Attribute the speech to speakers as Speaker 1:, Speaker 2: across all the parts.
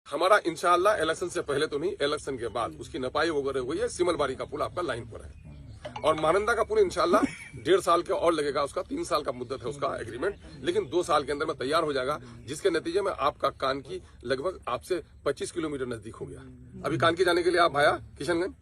Speaker 1: हमारा इंशाअल्लाह इलेक्शन से पहले तो नहीं, इलेक्शन के बाद उसकी नपाई वगैरह हुई है। सिमलबारी का पुल आपका लाइन पर है और महानंदा का पुल इंशाअल्लाह 1.5 साल के और लगेगा। उसका 3 साल का मुद्दत है उसका एग्रीमेंट, लेकिन 2 साल के अंदर में तैयार हो जाएगा, जिसके नतीजे में आपका कानकी लगभग आपसे 25 किलोमीटर नजदीक हो गया। अभी कानकी जाने के लिए आप आया किशनगंज,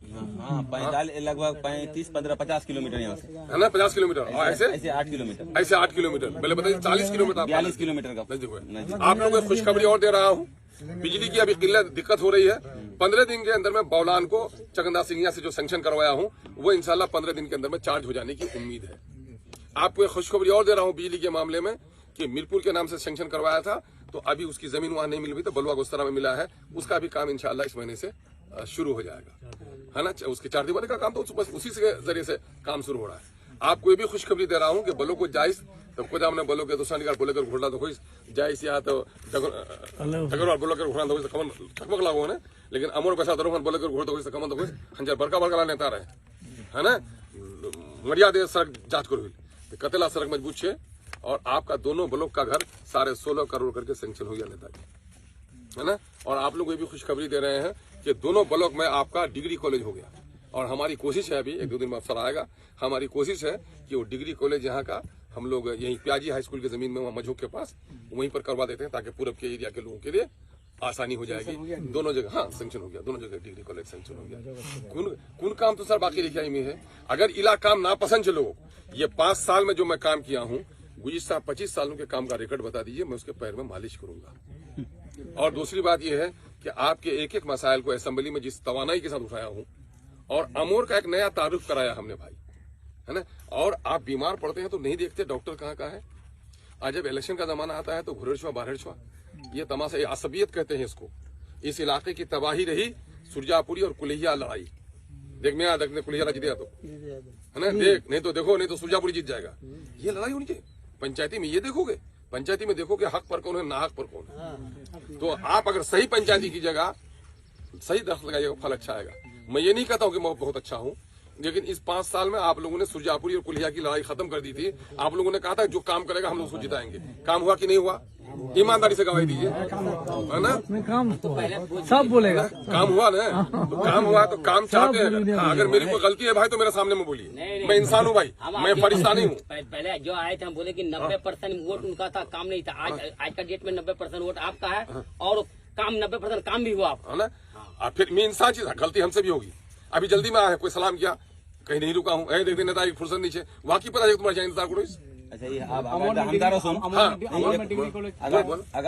Speaker 2: लगभग 35-50 किलोमीटर यहाँ से
Speaker 1: है ना, 50 किलोमीटर और ऐसे
Speaker 2: 8 किलोमीटर,
Speaker 1: ऐसे 8 किलोमीटर, पहले बताइए 40 किलोमीटर
Speaker 2: 42 किलोमीटर का
Speaker 1: नजदीक है। आप लोगों को खुशखबरी और दे रहा हूँ, बिजली की अभी किल्लत दिक्कत हो रही है। 15 दिन के अंदर में बौलान को चकंदा सिंघिया से जो सैंक्शन करवाया हूँ वो इंशाल्लाह 15 दिन के अंदर में चार्ज हो जाने की उम्मीद है। आपको एक खुशखबरी और दे रहा हूँ बिजली के मामले में कि मिरपुर के नाम से सैंक्शन करवाया था, तो अभी उसकी जमीन वहां नहीं मिल रही, तो बलुआ गुस्तरा में मिला है। उसका भी काम इंशाल्लाह इस महीने से शुरू हो जाएगा, है ना। उसके 4 दीवारी का काम तो उसी के जरिए से काम शुरू हो रहा है। आपको ये भी खुशखबरी दे रहा हूँ कि बलो को जायज तो खुद हमने बोलो के दोस्तानी का बोले कर घोड़ा तो कोई जायज या तो डगर बोलो कर घोड़ा तो कोई कमन ठकमक लागो ने, लेकिन अमर पैसा दरो बोले कर घोड़ा तो कोई कमन तो कोई हंजर बड़का बड़का नेता रहे, है ना। मर्यादे सड़क जांच करो कतेला सड़क मजबूत छे और आपका दोनों ब्लॉक का घर 16.5 करोड़ करके सैंक्शन हो गया नेता जी, है ना। और आप लोग ये भी खुशखबरी दे रहे हैं कि दोनों ब्लॉक में आपका डिग्री कॉलेज हो गया और हमारी कोशिश है, अभी 1-2 दिन में अफसर आएगा, हमारी कोशिश है कि वो डिग्री कॉलेज यहाँ का हम लोग यहीं प्याजी हाई स्कूल की जमीन में वहाँ मझोक के पास वहीं पर करवा देते हैं, ताकि पूरब के एरिया के लोगों के लिए आसानी हो जाएगी। दोनों जगह हाँ सैंक्शन हो गया, दोनों जगह डिग्री कॉलेज सैंक्शन हो गया। कौन काम तो सर बाकी रखा में है। अगर इला काम ना पसंद चलो, ये 5 साल में जो मैं काम किया हूँ, गुज़िश्ता 25 सालों के काम का रिकॉर्ड बता दीजिए, मैं उसके पैर में मालिश करूंगा। और दूसरी बात यह है कि आपके एक मसाइल को असेंबली में जिस तवानाई के साथ उठाया हूँ, और अमोर का एक नया तारुफ कराया हमने भाई, है ना। और आप बीमार पड़ते हैं तो नहीं देखते डॉक्टर कहाँ का है। आज जब इलेक्शन का जमाना आता है तो घुरेड़छुआ बारहेड़छुआ, ये तमाशा, ये असबियत कहते हैं इसको। इस इलाके की तबाही रही सुरजापुरी और कुल्हिया लड़ाई। देख में देखने कुल्हिया जीत गया तो, है ना, देख नहीं तो सुरजापुरी जीत जाएगा। ये लड़ाई होनी चाहिए पंचायती में। ये देखोगे पंचायती में, देखोगे हक पर कौन है ना हक पर कौन है। तो आप अगर सही पंचायती की जगह सही दस्त लगाइएगा, फल अच्छा आएगा। मैं ये नहीं कहता हूँ कि मैं बहुत अच्छा हूँ, लेकिन इस 5 साल में आप लोगों ने सुरजापुरी और कुल्हिया की लड़ाई खत्म कर दी थी। आप लोगों ने कहा था जो काम करेगा हम लोग उसको जिताएंगे। काम हुआ कि नहीं हुआ? ईमानदारी से गवाही दीजिए, है ना।
Speaker 3: काम सब बोलेगा
Speaker 1: काम हुआ ना, तो काम हुआ तो काम चाहते हैं। अगर मेरी कोई गलती है भाई तो मेरे सामने में बोलिए, मैं इंसान हूँ भाई, मैं फरिश्ता नहीं हूँ।
Speaker 4: पहले जो आए थे हम बोले कि 90% वोट उनका था, काम नहीं था। आज का डेट में 90% वोट आपका है और काम 90% काम भी हुआ,
Speaker 1: है ना। फिर मैं इंसान चीज, गलती हमसे भी होगी। अभी जल्दी में आया, कोई सलाम किया, कहीं नहीं रुका हूँ, देख नेता फुर्सत नीचे वाकई पता है तुम्हारा इंतजार करो।
Speaker 2: अच्छा ये आप हमदारों सुन,
Speaker 1: हाँ,
Speaker 2: अगर